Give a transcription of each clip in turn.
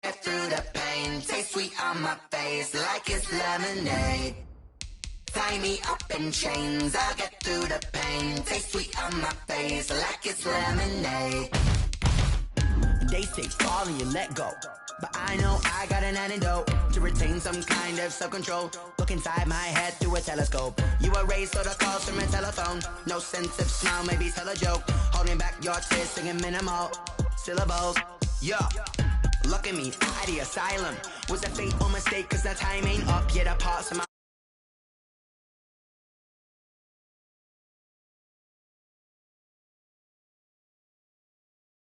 Through the pain, taste sweet on my face like it's lemonade. Tie me up in chains, I'll get through the pain. Taste sweet on my face like it's lemonade. They say fall and you let go, but I know I got an antidote to retain some kind of self-control. Look inside my head through a telescope. You erase all the calls from a telephone. No sense of smile, maybe tell a joke. Holding back your tears, singing minimal syllables. Yeah. Look at me, at the asylum. Was a fateful mistake, cause the time ain't up yet. A pause in my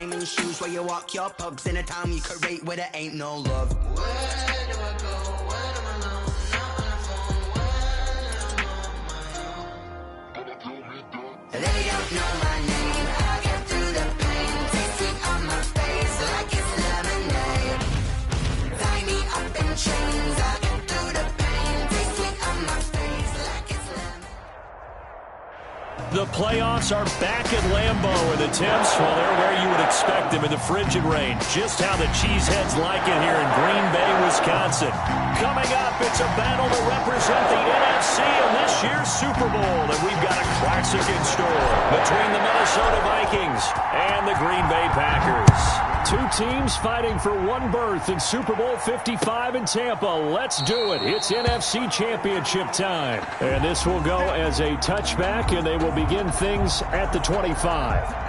in shoes where you walk your pugs in a town you create where there ain't no love. Where do I go? When I'm alone? Not on the phone. When I'm on my own. They don't know my name. I get through the pain. Taste sweet on my face like it's lemonade. Tie me up in chains. I get through the pain. Taste sweet on my face like it's lemonade. The playoffs are back at Lambeau, and the temps, well, they're where you would expect them in the frigid rain. Just how the Cheeseheads like it here in Green Bay, Wisconsin. Coming up, it's a battle to represent the NFC in this year's Super Bowl, and we've got a classic in store between the Minnesota Vikings and the Green Bay Packers. Two teams fighting for one berth in Super Bowl 55 in Tampa. Let's do it. It's NFC Championship time. And this will go as a touchback, and they will begin things at the 25.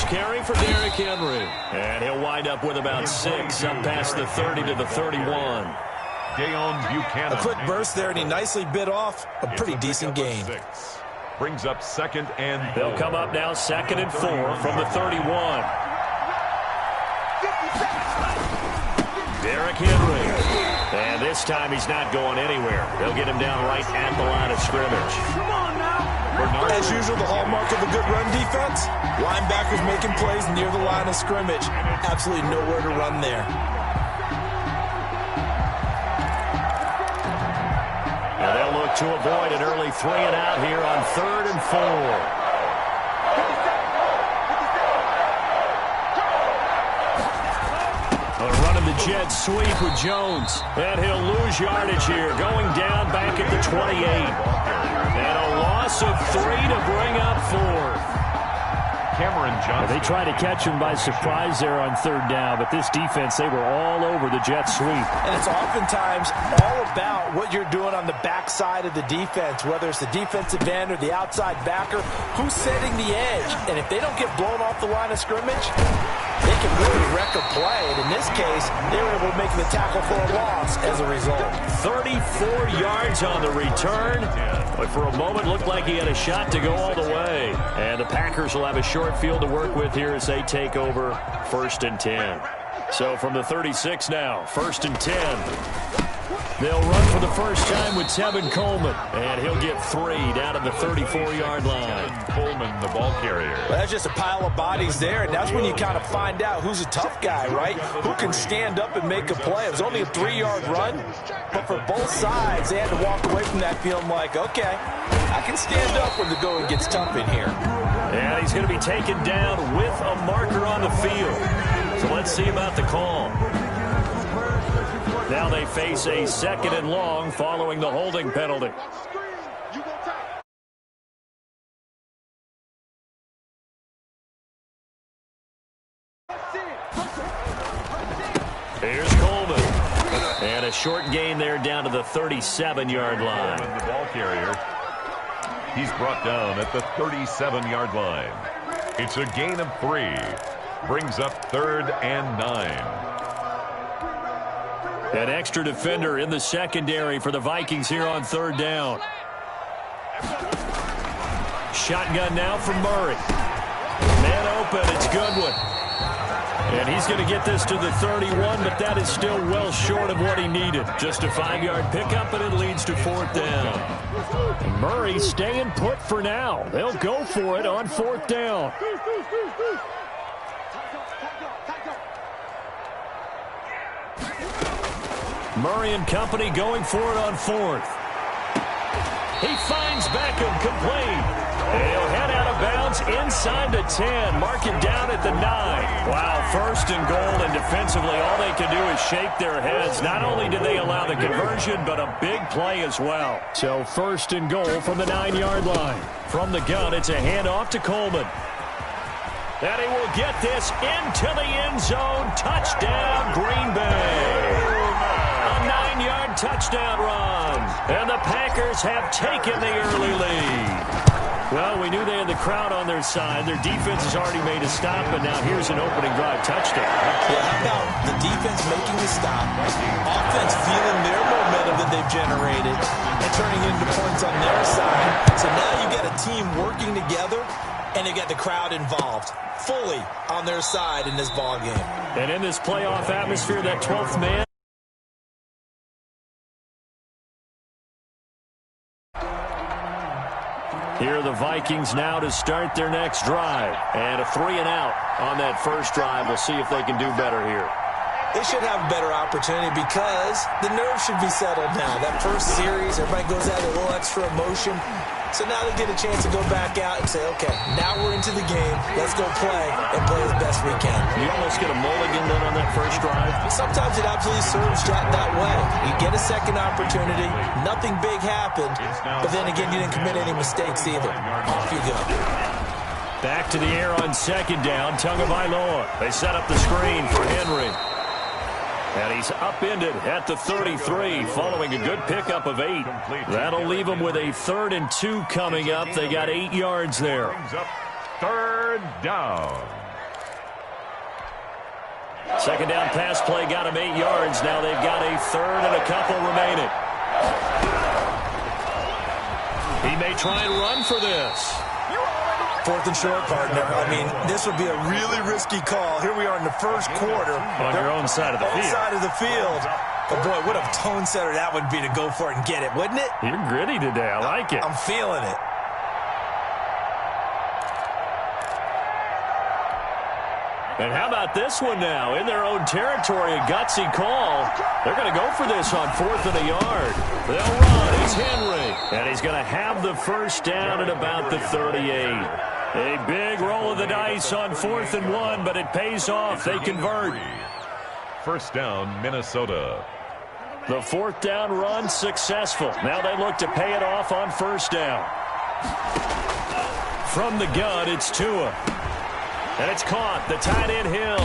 Carry for Derrick Henry. And he'll wind up with about 6 up past the 30 to the 31. A quick burst there, and he nicely bit off a pretty decent gain. Brings up 2nd and 4. They'll come up now 2nd and 4 from the 31. Derrick Henry. And this time he's not going anywhere. They'll get him down right at the line of scrimmage. Come on now. As usual, the hallmark of a good run defense, linebackers making plays near the line of scrimmage. Absolutely nowhere to run there. Now they'll look to avoid an early 3 and out here on 3rd and 4. The Jets sweep with Jones, and he'll lose yardage here, going down back at the 28. And a loss of 3 to bring up 4. Cameron Johnson. They tried to catch him by surprise there on 3rd down, but this defense, they were all over the Jets sweep. And it's oftentimes all about what you're doing on the backside of the defense, whether it's the defensive end or the outside backer, who's setting the edge. And if they don't get blown off the line of scrimmage, they can really wreck a play. And in this case, they were able to make the tackle for a loss as a result. 34 yards on the return, but for a moment looked like he had a shot to go all the way. And the Packers will have a short field to work with here as they take over 1st and 10. So from the 36 now, 1st and 10. They'll run for the first time with Tevin Coleman, and he'll get 3 down to the 34-yard line. Coleman, the ball carrier. Well, that's just a pile of bodies there, and that's when you kind of find out who's a tough guy, right? Who can stand up and make a play. It was only a 3-yard run, but for both sides, they had to walk away from that feeling like, okay, I can stand up when the going gets tough in here. And he's going to be taken down with a marker on the field. So let's see about the call. Now they face a 2nd and long following the holding penalty. Here's Coleman. And a short gain there down to the 37-yard line. The ball carrier. He's brought down at the 37-yard line. It's a gain of 3. Brings up 3rd and 9. An extra defender in the secondary for the Vikings here on 3rd down. Shotgun now from Murray. Man open, it's Goodwin. And he's going to get this to the 31, but that is still well short of what he needed. Just a 5-yard pickup, and it leads to 4th down. Murray staying put for now. They'll go for it on 4th down. Murray and company going for it on 4th. He finds Beckham complete. He'll head out of bounds inside the 10. Mark it down at the 9. Wow, 1st and goal, and defensively all they can do is shake their heads. Not only did they allow the conversion, but a big play as well. So 1st and goal from the 9-yard line. From the gun, it's a handoff to Coleman. And he will get this into the end zone. Touchdown, Green Bay. A 9-yard touchdown run. And the Packers have taken the early lead. Well, we knew they had the crowd on their side. Their defense has already made a stop, but now here's an opening drive touchdown. Yeah, how about the defense making the stop, offense feeling their momentum that they've generated, and turning it into points on their side. So now you got a team working together, and they got the crowd involved fully on their side in this ball game. And in this playoff atmosphere, that 12th man. Here are the Vikings now to start their next drive. And a 3-and-out on that first drive. We'll see if they can do better here. They should have a better opportunity because the nerves should be settled now. That first series, everybody goes out with a little extra emotion. So now they get a chance to go back out and say, okay, now we're into the game. Let's go play and play as best we can. You almost get a mulligan then on that first drive. Sometimes it absolutely serves that way. You get a second opportunity. Nothing big happened. But then again, you didn't commit any mistakes either. Off you go. Back to the air on 2nd down. Tagovailoa. They set up the screen for Henry. And he's upended at the 33 following a good pickup of 8. That'll leave him with a 3rd and 2 coming up. They got 8 yards there. 3rd down. 2nd down pass play got him 8 yards. Now they've got a 3rd and a couple remaining. He may try and run for this. 4th and short, partner. I mean, this would be a really risky call. Here we are in the first quarter. On your own side of the field. Side of the field. But, boy, what a tone setter that would be to go for it and get it, wouldn't it? You're gritty today. I like it. I'm feeling it. And how about this one now? In their own territory, a gutsy call. They're going to go for this on 4th and a yard. They'll run. It's Henry. And he's going to have the first down at about the 38. A big roll of the dice on 4th and 1, but it pays off. They convert. 1st down, Minnesota. The 4th down run successful. Now they look to pay it off on 1st down. From the gun, it's Tua. And it's caught. The tight end Hill.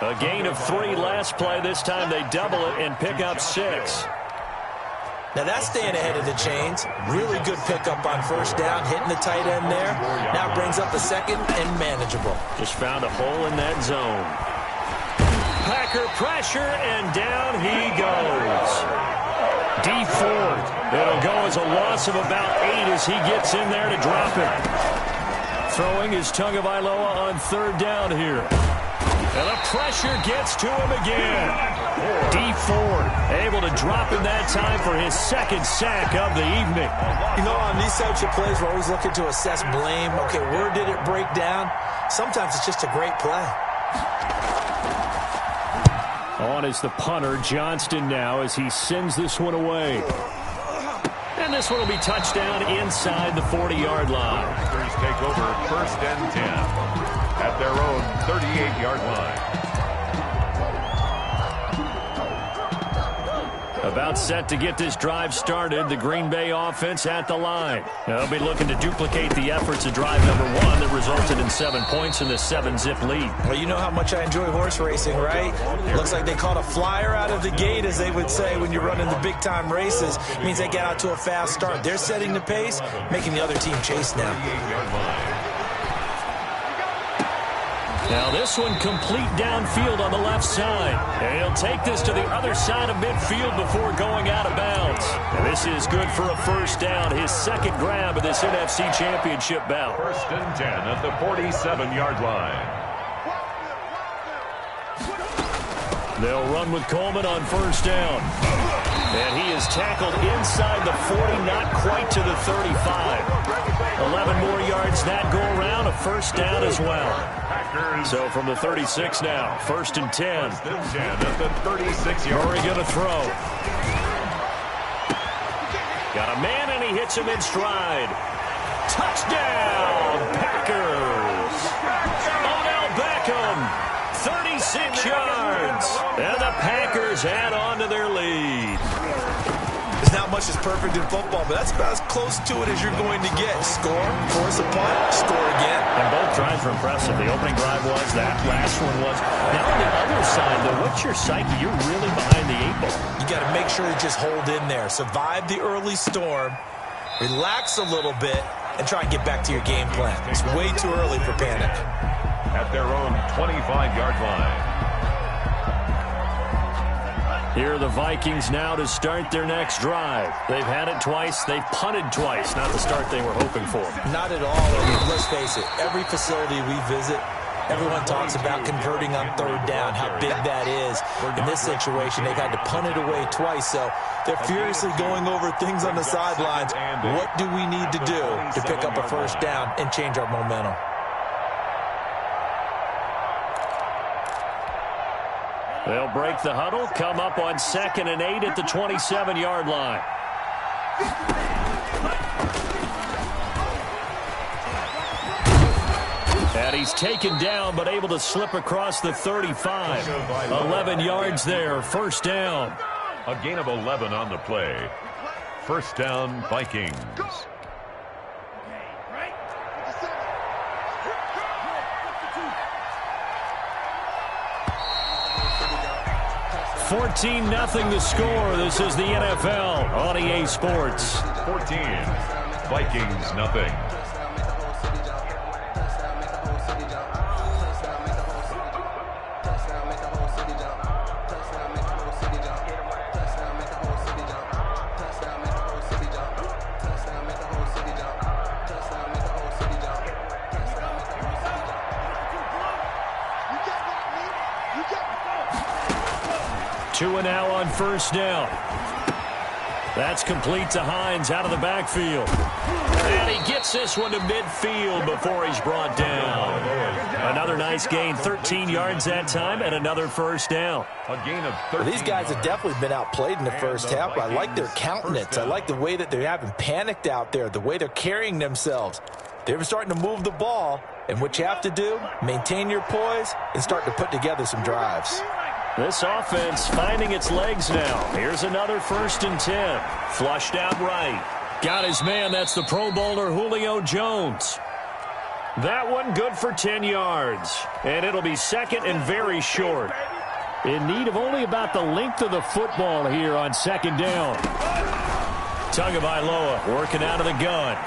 A gain of 3 last play. This time they double it and pick up 6. Now that's staying ahead of the chains. Really good pickup on 1st down, hitting the tight end there. Now brings up a 2nd and manageable. Just found a hole in that zone. Packer pressure, and down he goes. D Ford. It'll go as a loss of about 8 as he gets in there to drop it. Throwing is Tagovailoa on 3rd down here. And the pressure gets to him again. D Ford able to drop in that time for his 2nd sack of the evening. You know, on these types of plays, we're always looking to assess blame. Okay, where did it break down? Sometimes it's just a great play. On is the punter, Johnston now, as he sends this one away. And this one will be touchdown inside the 40-yard line. Packers take over 1st and 10 at their own 38-yard line. About set to get this drive started, the Green Bay offense at the line. They'll be looking to duplicate the efforts of drive number 1 that resulted in 7 points in the 7-zip lead. Well, you know how much I enjoy horse racing, right? Looks like they caught a flyer out of the gate, as they would say when you're running the big-time races. It means they get out to a fast start. They're setting the pace, making the other team chase now. Now this one complete downfield on the left side. And he'll take this to the other side of midfield before going out of bounds. And this is good for a 1st down, his 2nd grab of this NFC Championship bout. 1st and 10 at the 47-yard line. They'll run with Coleman on first down. And he is tackled inside the 40, not quite to the 35. 11 more yards that go around, a first down as well. So from the 36 now, 1st and 10. At the 36-yard. Murray going to throw. Got a man, and he hits him in stride. Touchdown, Packers! Odell Beckham, 36 yards. And the Packers add on to their lead. There's not much that's perfect in football, but that's about as close to it as you're going to get. Score, force a punt, score again. And both drives were impressive. The opening drive was, that last one was. Now on the other side, though, what's your psyche? You're really behind the 8 ball. You got to make sure you just hold in there. Survive the early storm, relax a little bit, and try and get back to your game plan. It's way too early for panic. At their own 25-yard line. Here are the Vikings now to start their next drive. They've had it twice. They've punted twice. Not the start they were hoping for. Not at all. I mean, let's face it. Every facility we visit, everyone talks about converting on third down, how big that is. In this situation, they've had to punt it away twice, so they're furiously going over things on the sidelines. What do we need to do to pick up a first down and change our momentum? They'll break the huddle, come up on 2nd and 8 at the 27-yard line. And he's taken down, but able to slip across the 35. 11 yards there, first down. A gain of 11 on the play. First down, Vikings. 14-0 the score. This is the NFL on EA Sports. 14. Vikings, nothing. Two and now on first down. That's complete to Hines out of the backfield. And he gets this one to midfield before he's brought down. Another nice gain, 13 yards that time, and another first down. A gain of 13. Well, these guys have definitely been outplayed in the first half. I like their countenance. I like the way that they haven't panicked out there, the way they're carrying themselves. They're starting to move the ball, and what you have to do, maintain your poise and start to put together some drives. This offense finding its legs now. Here's another 1st and 10. Flushed out right. Got his man. That's the Pro Bowler Julio Jones. That one good for 10 yards. And it'll be 2nd and very short. In need of only about the length of the football here on 2nd down. Tagovailoa working out of the gun.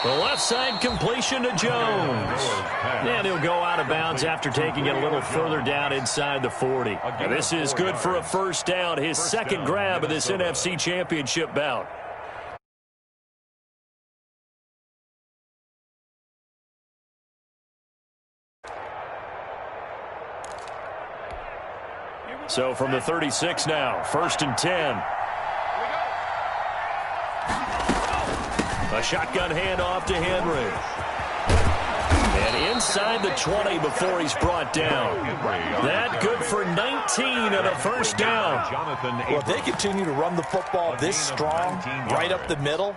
The left side completion to Jones. And he'll go out of bounds after taking it a little further down inside the 40. And this is good for a first down, his second grab of this NFC Championship bout. So from the 36 now, 1st and 10. A shotgun handoff to Henry. And inside the 20 before he's brought down. That good for 19 and a first down. Well, if they continue to run the football this strong, right up the middle,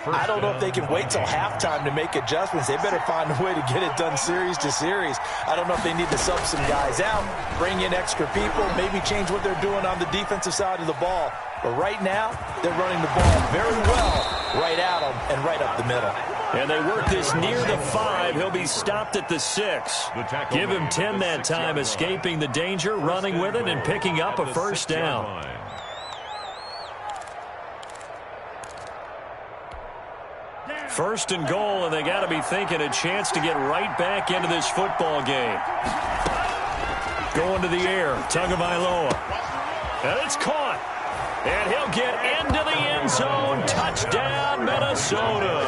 I don't know if they can wait till halftime to make adjustments. They better find a way to get it done series to series. I don't know if they need to sub some guys out, bring in extra people, maybe change what they're doing on the defensive side of the ball. But right now, they're running the ball very well right at them and right up the middle. And they work this near the 5. He'll be stopped at the 6. Give him 10 that time, escaping the danger, running with it, and picking up a first down. First and goal, and they got to be thinking a chance to get right back into this football game. Going to the air, Tagovailoa. And it's caught. And he'll get into the end zone. Touchdown, Minnesota.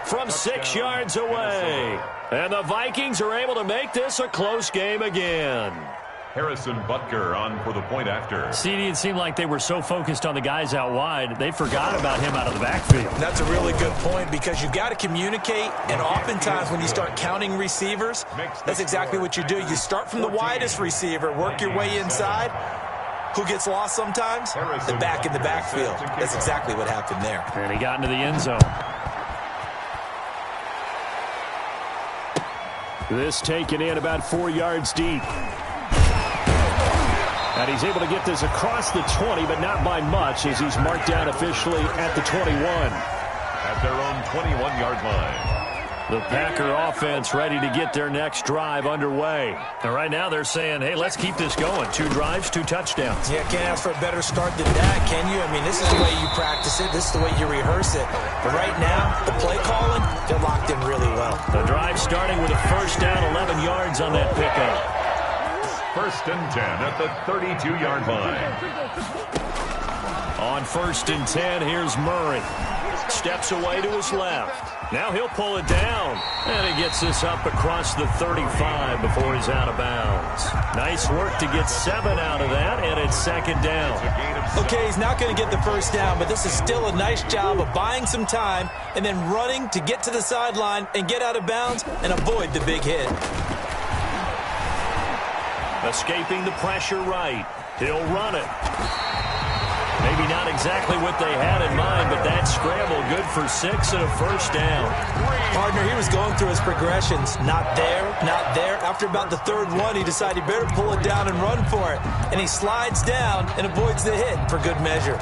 From 6 yards away. And the Vikings are able to make this a close game again. Harrison Butker on for the point after. CD, it seemed like they were so focused on the guys out wide, they forgot about him out of the backfield. That's a really good point because you got to communicate, and oftentimes when you start counting receivers, that's exactly what you do. You start from the widest receiver, work your way inside. Who gets lost sometimes? The back in the backfield. That's exactly what happened there. And he got into the end zone. This taken in about 4 yards deep. And he's able to get this across the 20, but not by much, as he's marked down officially at the 21. At their own 21-yard line. The Packer offense ready to get their next drive underway. And right now they're saying, hey, let's keep this going. 2 drives, 2 touchdowns. Yeah, can't ask for a better start than that, can you? I mean, this is the way you practice it. This is the way you rehearse it. But right now, the play calling, they're locked in really well. The drive starting with a first down, 11 yards on that pickup. First and 10 at the 32-yard line. On first and 10, here's Murray. Steps away to his left. Now he'll pull it down. And he gets this up across the 35 before he's out of bounds. Nice work to get 7 out of that, and it's second down. Okay, he's not going to get the first down, but this is still a nice job of buying some time and then running to get to the sideline and get out of bounds and avoid the big hit. Escaping the pressure right. He'll run it. Maybe not exactly what they had in mind, but that scramble good for 6 and a first down. Partner, he was going through his progressions. Not there, not there. After about the third one, he decided he better pull it down and run for it. And he slides down and avoids the hit for good measure.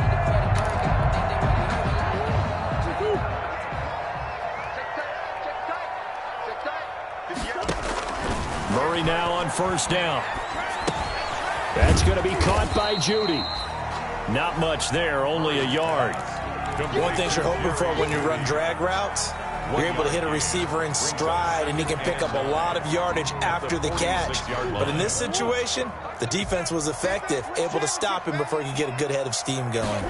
Murray now on first down. That's going to be caught by Judy. Not much there, only a yard. One thing you're hoping for when you run drag routes, you're able to hit a receiver in stride, and he can pick up a lot of yardage after the catch. But in this situation, the defense was effective, able to stop him before he could get a good head of steam going.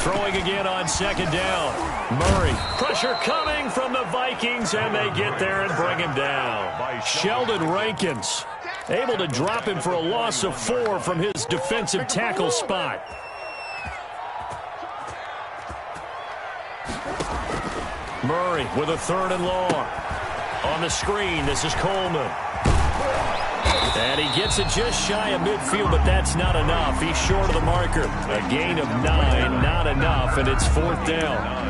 Throwing again on second down. Murray. Pressure coming from the Vikings, and they get there and bring him down. Sheldon Rankins able to drop him for a loss of 4 from his defensive tackle spot. Murray with a 3rd and long. On the screen, this is Coleman. And he gets it just shy of midfield, but that's not enough. He's short of the marker. A gain of 9, not enough, and it's 4th down.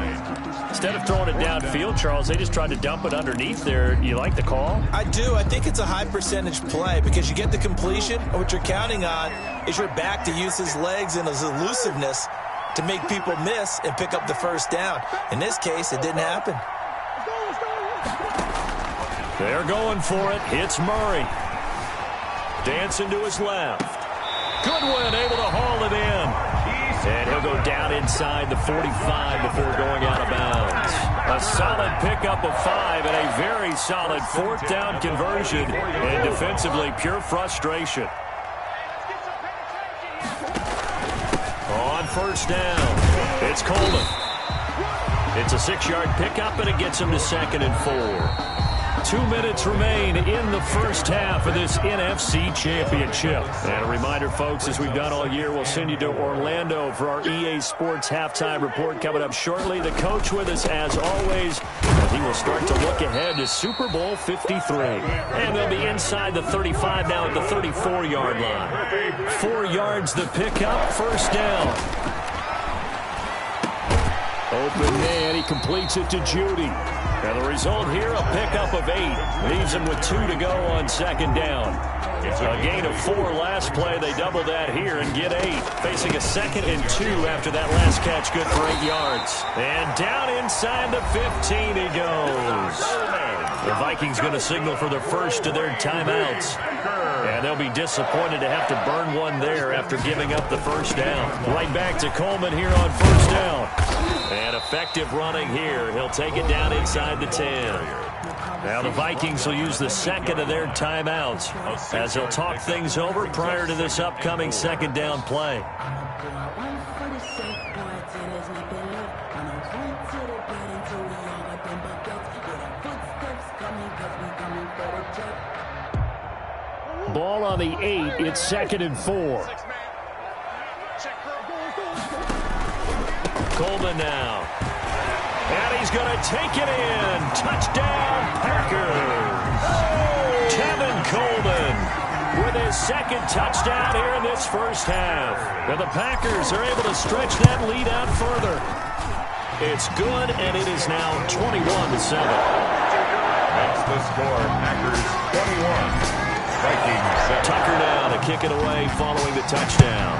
Instead of throwing it downfield, Charles, they just tried to dump it underneath there. You like the call? I do. I think it's a high percentage play because you get the completion, and what you're counting on is your back to use his legs and his elusiveness to make people miss and pick up the first down. In this case, it didn't happen. They're going for it. Hits Murray. Dancing to his left. Goodwin able to haul it in. And he'll go down inside the 45 before going out of bounds. A solid pickup of 5 and a very solid 4th down conversion. And defensively, pure frustration. On first down, it's Coleman. It's a 6-yard pickup, and it gets him to 2nd and 4. 2 minutes remain in the first half of this NFC Championship. And a reminder, folks, as we've done all year, we'll send you to Orlando for our EA Sports Halftime Report coming up shortly. The coach with us, as always. He will start to look ahead to Super Bowl 53. And they'll be inside the 35 now at the 34-yard line. 4 yards the pickup, first down. Open man, he completes it to Judy. And the result here, a pickup of 8. Leaves him with 2 to go on second down. A gain of 4 last play. They double that here and get 8. Facing a 2nd and 2 after that last catch, good for 8 yards. And down inside the 15 he goes. The Vikings going to signal for the first of their timeouts. And they'll be disappointed to have to burn one there after giving up the first down. Right back to Coleman here on first down. And effective running here. He'll take it down inside the 10. Now the Vikings will use the 2nd of their timeouts as they'll talk things over prior to this upcoming second down play. Ball on the 8. It's 2nd and 4. Coleman now. And he's going to take it in. Touchdown, Packers. Tevin Coleman with his 2nd touchdown here in this first half. And the Packers are able to stretch that lead out further. It's good, and it is now 21-7. That's the score. Packers 21. Vikings 7. Tucker now to kick it away following the touchdown.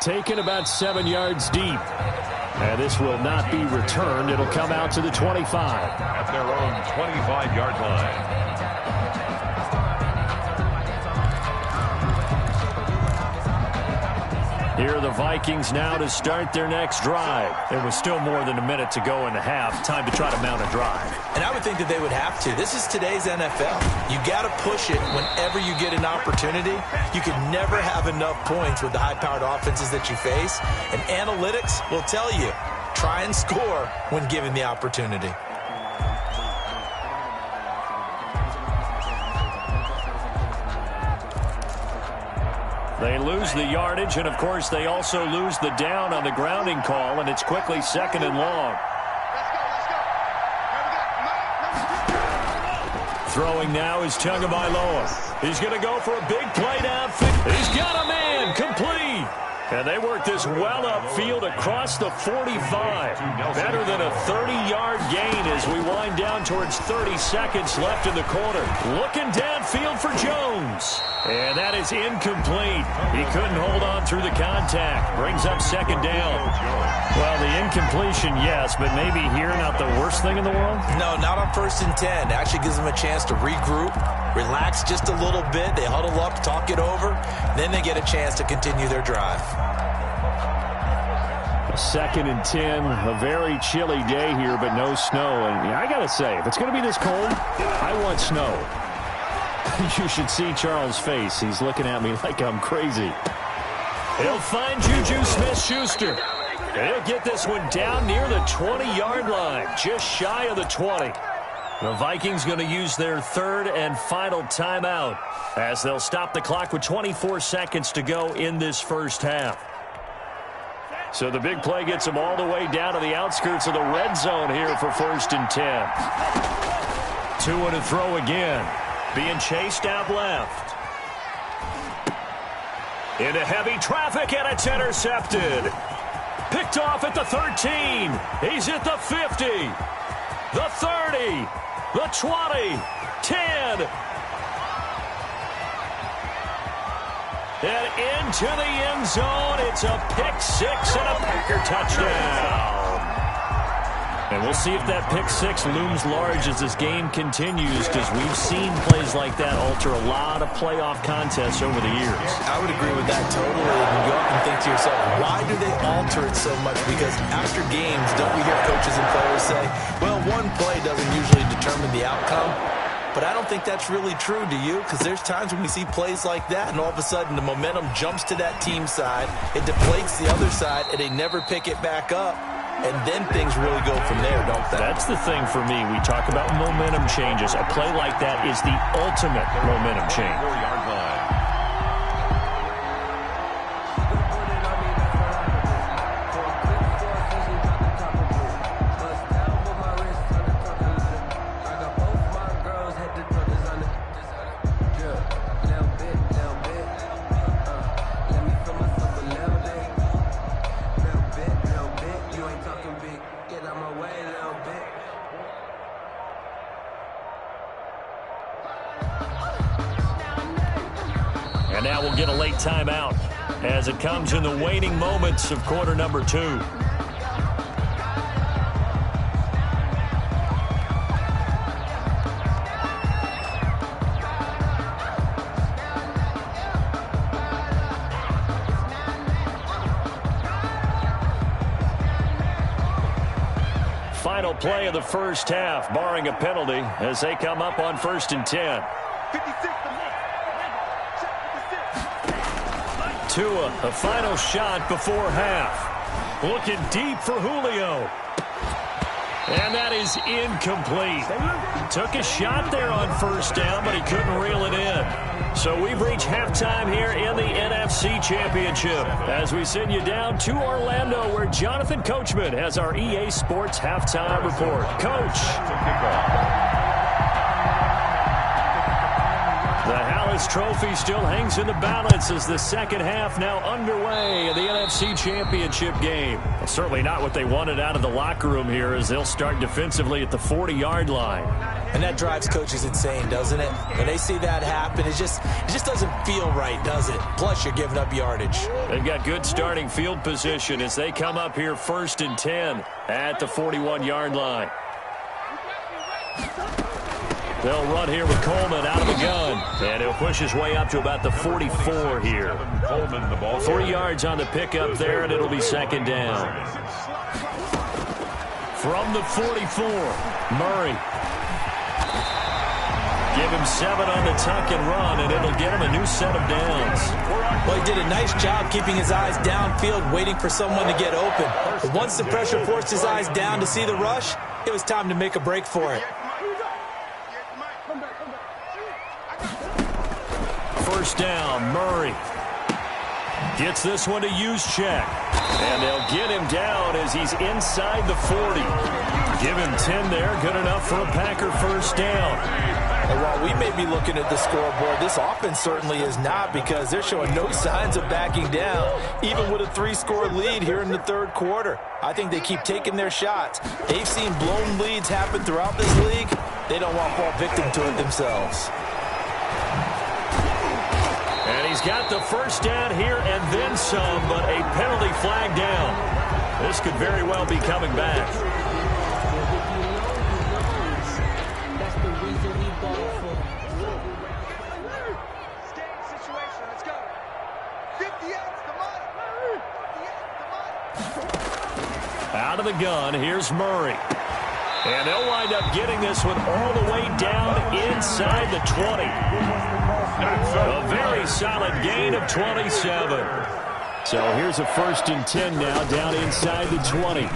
Taken about 7 yards deep. And this will not be returned. It'll come out to the 25. At their own 25-yard line. Here are the Vikings now to start their next drive. There was still more than a minute to go in the half. Time to try to mount a drive. And I would think that they would have to. This is today's NFL. You got to push it whenever you get an opportunity. You can never have enough points with the high-powered offenses that you face. And analytics will tell you, try and score when given the opportunity. They lose the yardage, and, of course, they also lose the down on the grounding call, and it's quickly 2nd and long. Throwing now is Tagovailoa. He's going to go for a big play downfield. He's got a man complete. And they work this well upfield across the 45. Better than a 30-yard gain as we wind down towards 30 seconds left in the quarter. Looking downfield for Jones. And that is incomplete. He couldn't hold on through the contact. Brings up 2nd down. Well, the incompletion, yes, but maybe here not the worst thing in the world? No, not on 1st and 10. Actually gives them a chance to regroup, relax just a little bit. They huddle up, talk it over. Then they get a chance to continue their drive. 2nd and 10, a very chilly day here, but no snow. And I got to say, if it's going to be this cold, I want snow. You should see Charles' face. He's looking at me like I'm crazy. He'll find Juju Smith-Schuster. He'll get this one down near the 20-yard line, just shy of the 20. The Vikings going to use their 3rd and final timeout as they'll stop the clock with 24 seconds to go in this first half. So the big play gets them all the way down to the outskirts of the red zone here for 1st and 10. 2 and a throw again. Being chased out left. Into heavy traffic, and it's intercepted. Picked off at the 13. He's at the 50. The 30. The 20. 10. And into the end zone. It's a pick-6 and a Packer touchdown. And we'll see if that pick-6 looms large as this game continues, because we've seen plays like that alter a lot of playoff contests over the years. I would agree with that totally. And you often think to yourself, why do they alter it so much? Because after games, don't we hear coaches and players say, well, one play doesn't usually determine the outcome? But I don't think that's really true, do you? Because there's times when we see plays like that, and all of a sudden the momentum jumps to that team side, it deflates the other side, and they never pick it back up. And then things really go from there, don't they? That's the thing for me. We talk about momentum changes. A play like that is the ultimate momentum change. 4-yard line. And now we'll get a late timeout as it comes in the waning moments of quarter number 2. Final play of the first half, barring a penalty, as they come up on 1st and 10. Tua, a final shot before half. Looking deep for Julio. And that is incomplete. Took a shot there on first down, but he couldn't reel it in. So we've reached halftime here in the NFC Championship as we send you down to Orlando, where Jonathan Coachman has our EA Sports Halftime Report. Coach. The Hallis Trophy still hangs in the balance as the second half now underway in the NFC Championship game. Well, certainly not what they wanted out of the locker room here, as they'll start defensively at the 40-yard line. And that drives coaches insane, doesn't it? When they see that happen, it just doesn't feel right, does it? Plus, you're giving up yardage. They've got good starting field position as they come up here 1st and 10 at the 41-yard line. They'll run here with Coleman out of the gun. And he'll push his way up to about the 44 here. 3 yards on the pickup there, and it'll be second down. From the 44, Murray. Give him 7 on the tuck and run, and it'll get him a new set of downs. Well, he did a nice job keeping his eyes downfield, waiting for someone to get open. But once the pressure forced his eyes down to see the rush, it was time to make a break for it. First down, Murray. Gets this one to Juszczyk. And they'll get him down as he's inside the 40. Give him 10 there, good enough for a Packer first down. And while we may be looking at the scoreboard, this offense certainly is not, because they're showing no signs of backing down, even with a 3-score lead here in the third quarter. I think they keep taking their shots. They've seen blown leads happen throughout this league. They don't want to fall victim to it themselves. And he's got the first down here and then some, but a penalty flag down. This could very well be coming back. That's the reason we bought for. Game situation, let's go. 58's the money. 58's the money. Out of the gun, here's Murray. And they'll wind up getting this one all the way down inside the 20. A very solid gain of 27. So here's a 1st and 10 now, down inside the 20.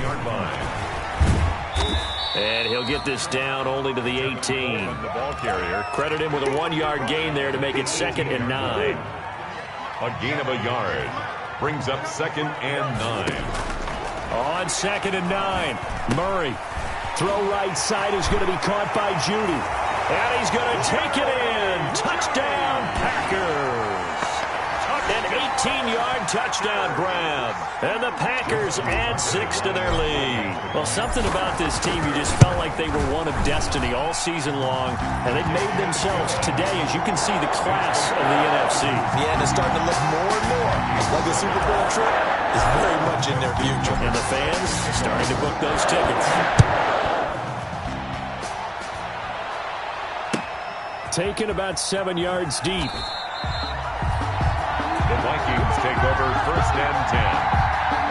And he'll get this down only to the 18. The ball carrier. Credit him with a 1-yard gain there to make it 2nd and 9. A gain of a yard. Brings up 2nd and 9. On 2nd and 9, Murray. Throw right side is going to be caught by Judy. And he's going to take it in. Touchdown, Packers. An 18-yard touchdown grab. And the Packers add 6 to their lead. Well, something about this team, you just felt like they were one of destiny all season long. And they've made themselves today, as you can see, the class of the NFC. Yeah, and it's starting to look more and more like the Super Bowl trip is very much in their future. And the fans starting to book those tickets. Taken about 7 yards deep. The Vikings take over 1st and 10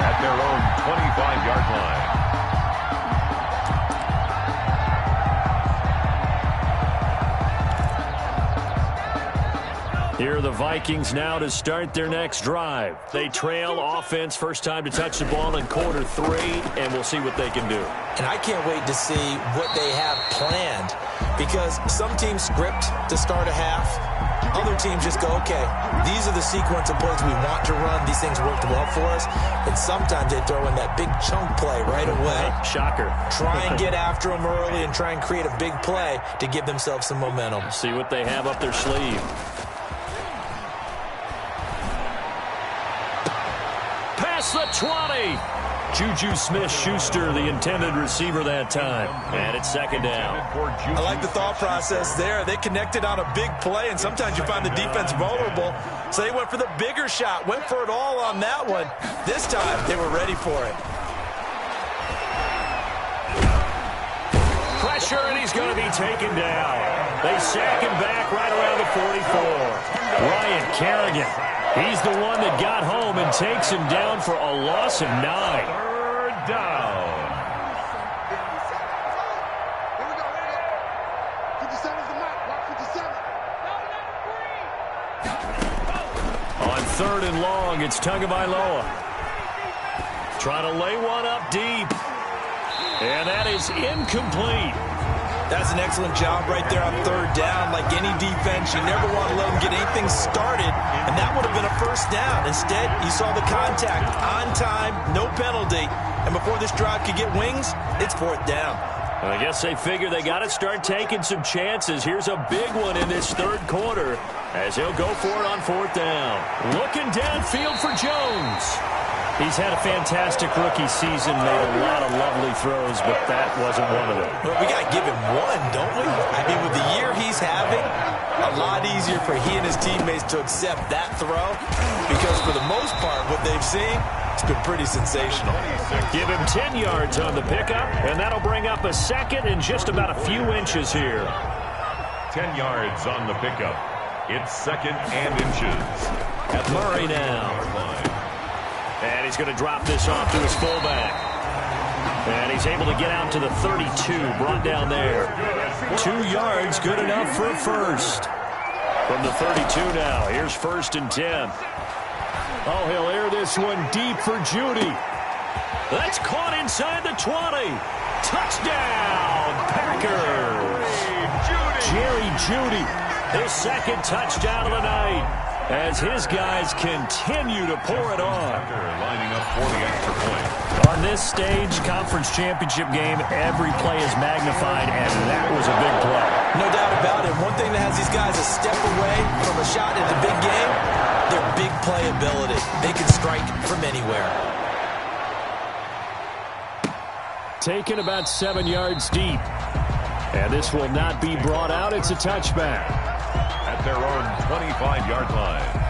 at their own 25-yard line. Here are the Vikings now to start their next drive. They trail offense, first time to touch the ball in quarter 3, and we'll see what they can do. And I can't wait to see what they have planned, because some teams script to start a half. Other teams just go, okay, these are the sequence of plays we want to run. These things worked well for us. And sometimes they throw in that big chunk play right away. Shocker. Try and get after them early and try and create a big play to give themselves some momentum. See what they have up their sleeve. Past the 20. Juju Smith-Schuster, the intended receiver that time. And it's 2nd down. I like the thought process there. They connected on a big play, and sometimes you find the defense vulnerable. So they went for the bigger shot, went for it all on that one. This time, they were ready for it. Pressure, and he's going to be taken down. They sack him back right around the 44. Ryan Kerrigan. He's the one that got home and takes him down for a loss of 9. 3rd down. Here we go. 57's the mark. Mark 57. On 3rd and long, it's Tagovailoa. Trying to lay one up deep. And that is incomplete. That's an excellent job right there on third down. Like any defense, you never want to let them get anything started, and that would have been a first down. Instead, you saw the contact on time, no penalty, and before this drive could get wings, it's fourth down. I guess they figure they got to start taking some chances. Here's a big one in this third quarter as he'll go for it on fourth down. Looking downfield for Jones. He's had a fantastic rookie season, made a lot of lovely throws, but that wasn't one of them. Well, we got to give him one, don't we? I mean, with the year he's having, a lot easier for he and his teammates to accept that throw because for the most part, what they've seen, it's been pretty sensational. Give him 10 yards on the pickup, and that'll bring up a second and just about a few inches here. 10 yards on the pickup. It's second and inches. At Murray now. And he's going to drop this off to his fullback. And he's able to get out to the 32, brought down there. 2 yards, good enough for a first. From the 32 now, here's first and 10. Oh, he'll air this one deep for Judy. That's caught inside the 20. Touchdown, Packers. Jerry Judy, his second touchdown of the night, as his guys continue to pour it on. Lining up for the extra point. On this stage, conference championship game, every play is magnified, and that was a big play. No doubt about it. One thing that has these guys a step away from a shot in the big game, their big play ability. They can strike from anywhere. Taken about 7 yards deep. And this will not be brought out. It's a touchback. At their own 25-yard line.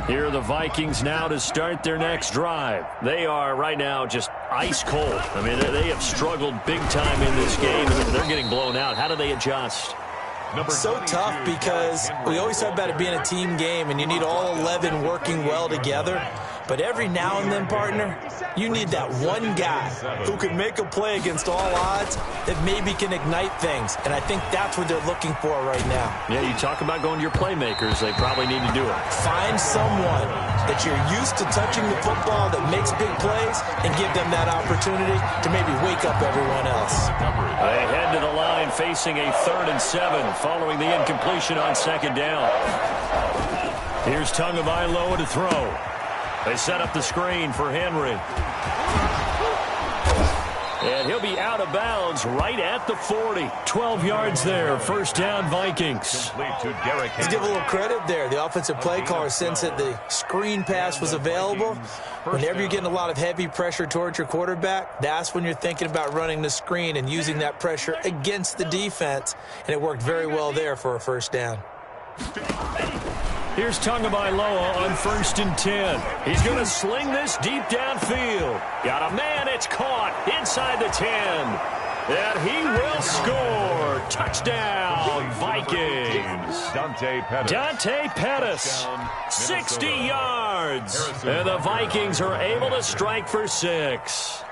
Here are the Vikings now to start their next drive. They are right now just ice cold. I mean, they have struggled big time in this game, and they're getting blown out. How do they adjust? So tough because we always talk about it being a team game, and you need all 11 working well together. But every now and then, partner, you need that one guy who can make a play against all odds that maybe can ignite things. And I think that's what they're looking for right now. Yeah, you talk about going to your playmakers. They probably need to do it. Find someone that you're used to touching the football that makes big plays and give them that opportunity to maybe wake up everyone else. They head to the line facing a 3rd and 7 following the incompletion on second down. Here's Tagovailoa to throw. They set up the screen for Henry. And he'll be out of bounds right at the 40. 12 yards there. First down, Vikings. Let's give a little credit there. The offensive play caller sensed that the screen pass was available. Whenever you're getting a lot of heavy pressure towards your quarterback, that's when you're thinking about running the screen and using that pressure against the defense. And it worked very well there for a first down. Here's Tagovailoa on 1st and 10. He's going to sling this deep downfield. Got a man, it's caught inside the 10. And he will score. Touchdown, Vikings. Dante Pettis, 60 yards. And the Vikings are able to strike for 6.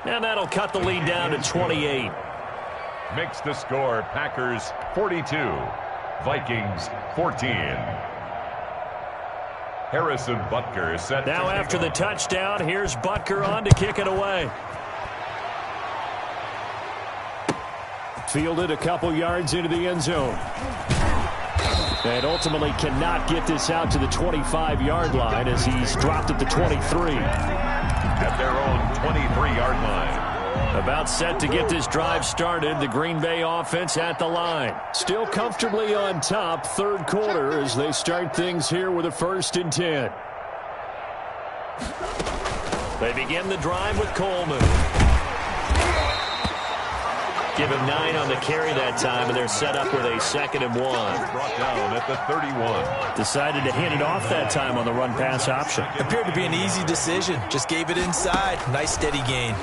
And that'll cut the lead down to 28. Makes the score Packers 42, Vikings 14. Harrison Butker set. Now after the touchdown, here's Butker on to kick it away. Fielded a couple yards into the end zone. And ultimately cannot get this out to the 25-yard line as he's dropped at the 23. At their own 23-yard line. About set to get this drive started. The Green Bay offense at the line. Still comfortably on top, third quarter, as they start things here with a 1st and 10. They begin the drive with Coleman. Give him 9 on the carry that time, and they're set up with a 2nd and 1. Brought down at the 31. Decided to hand it off that time on the run-pass option. Appeared to be an easy decision. Just gave it inside. Nice steady gain.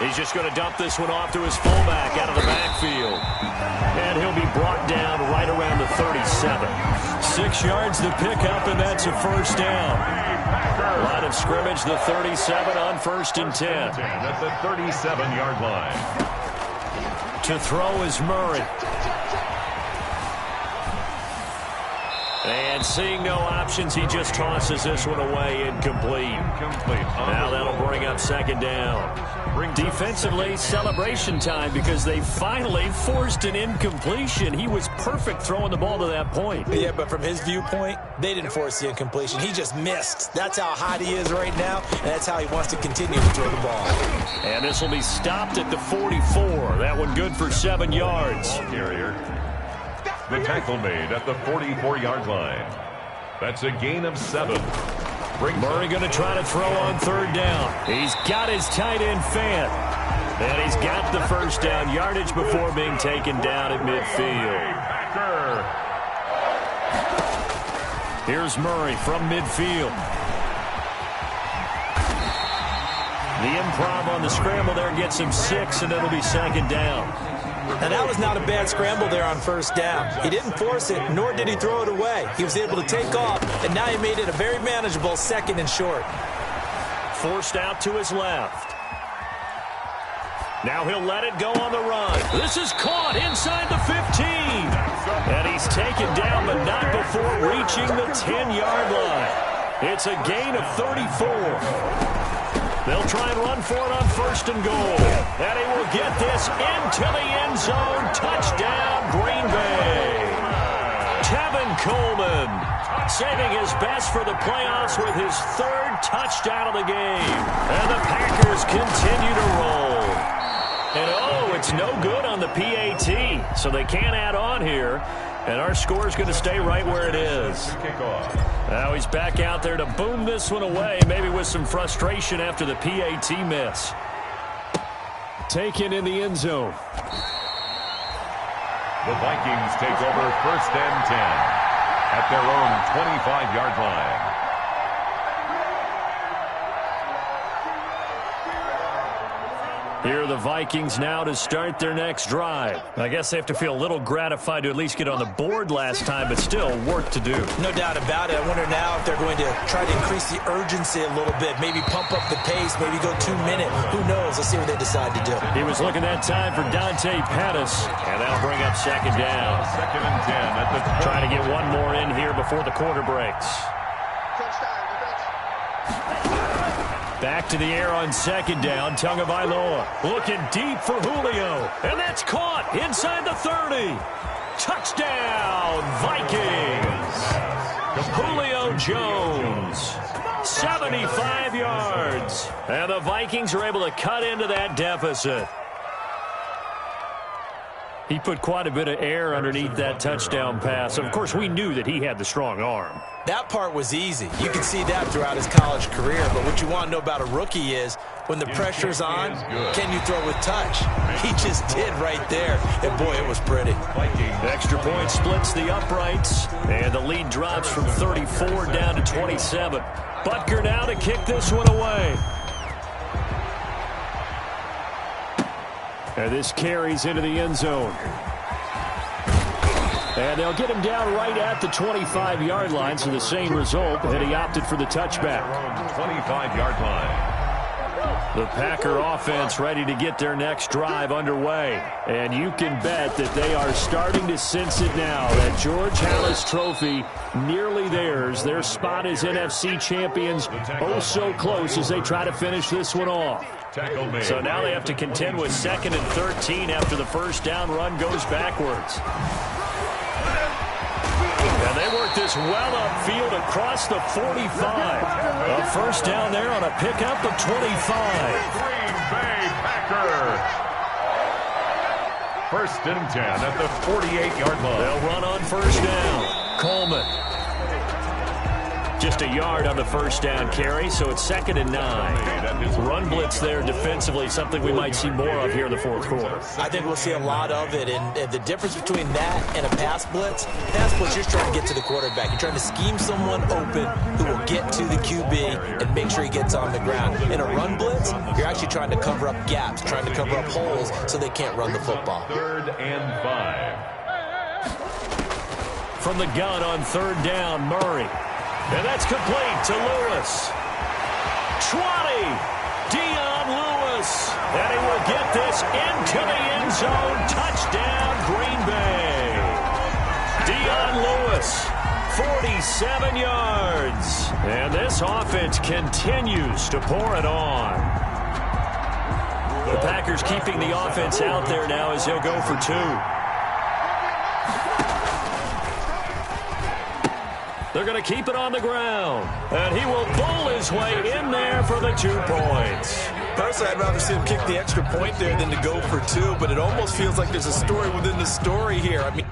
He's just going to dump this one off to his fullback out of the backfield. And he'll be brought down right around the 37. 6 yards to pick up, and that's a first down. Line of scrimmage, the 37 on 1st and 10. At the 37-yard line. To throw is Murray. And seeing no options, he just tosses this one away, incomplete. Now that'll bring up second down. Defensively, celebration time because they finally forced an incompletion. He was perfect throwing the ball to that point. Yeah, but from his viewpoint, they didn't force the incompletion. He just missed. That's how hot he is right now, and that's how he wants to continue to throw the ball. And this will be stopped at the 44. That one good for 7 yards. Carrier. The tackle made at the 44-yard line. That's a gain of 7. Murray going to try to throw on third down. He's got his tight end Fant. And he's got the first down yardage before being taken down at midfield. Here's Murray from midfield. The improv on the scramble there gets him 6, and it'll be second down. And that was not a bad scramble there on first down. He didn't force it, nor did he throw it away. He was able to take off, and now he made it a very manageable second and short. Forced out to his left. Now he'll let it go on the run. This is caught inside the 15. And he's taken down, but not before reaching the 10-yard line. It's a gain of 34. They'll try and run for it on first and goal. And he will get this into the end zone. Touchdown, Green Bay. Tevin Coleman saving his best for the playoffs with his 3rd touchdown of the game. And the Packers continue to roll. And oh, it's no good on the PAT, so they can't add on here. And our score is going to stay right where it is. Now he's back out there to boom this one away, maybe with some frustration after the PAT miss. Taken in the end zone. The Vikings take over first and 10 at their own 25-yard line. Here are the Vikings now to start their next drive. I guess they have to feel a little gratified to at least get on the board last time, but still work to do. No doubt about it. I wonder now if they're going to try to increase the urgency a little bit, maybe pump up the pace, maybe go 2 minute. Who knows? Let's see what they decide to do. He was looking that time for Dante Pettis, and that'll bring up second down. Second and 10 at the Trying to get one more in here before the quarter breaks. Back to the air on second down. Tagovailoa looking deep for Julio. And that's caught inside the 30. Touchdown, Vikings. Julio Jones, 75 yards. And the Vikings are able to cut into that deficit. He put quite a bit of air underneath that touchdown pass. Of course, we knew that he had the strong arm. That part was easy. You can see that throughout his college career. But what you want to know about a rookie is when the pressure's on, can you throw with touch? He just did right there. And, boy, it was pretty. Extra point splits the uprights. And the lead drops from 34 down to 27. Butker now to kick this one away. And this carries into the end zone. And they'll get him down right at the 25-yard line, so the same result, and he opted for the touchback. 25-yard line. The Packer offense ready to get their next drive underway. And you can bet that they are starting to sense it now. That George Halas trophy nearly theirs. Their spot as NFC champions oh so close as they try to finish this one off. So now they have to contend with 2nd and 13 after the first down run goes backwards. And they work this well upfield across the 45. A first down there on a pickup of 25. Green Bay Packers. First and 10 at the 48-yard line. They'll run on first down. Coleman. Just a yard on the first down carry, so it's 2nd and 9. Run blitz there defensively, something we might see more of here in the fourth quarter. I think we'll see a lot of it, and the difference between that and a pass blitz, you're just trying to get to the quarterback. You're trying to scheme someone open who will get to the QB and make sure he gets on the ground. In a run blitz, you're actually trying to cover up gaps, trying to cover up holes so they can't run the football. 3rd and 5. From the gun on third down, Murray. And that's complete to Lewis. 20. Dion Lewis. And he will get this into the end zone. Touchdown, Green Bay. Dion Lewis, 47 yards. And this offense continues to pour it on. The Packers keeping the offense out there now as he'll go for 2. They're going to keep it on the ground. And he will bull his way in there for the 2 points. Personally, I'd rather see him kick the extra point there than to go for 2, but it almost feels like there's a story within the story here. I mean,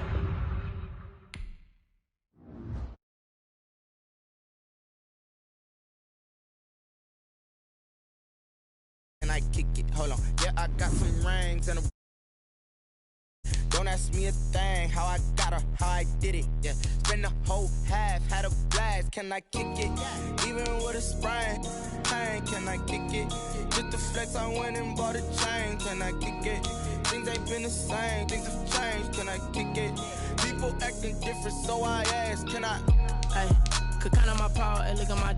and I kick it, hold on. Yeah, I got some rings and a... Don't ask me a thing, how I got her, how I did it, yeah. Spend the whole half, had a blast, can I kick it? Even with a sprain, pain, can I kick it? Just the flex, I went and bought a chain, can I kick it? Things ain't been the same, things have changed, can I kick it? People acting different, so I ask, can I? Hey, could count on my power and look at my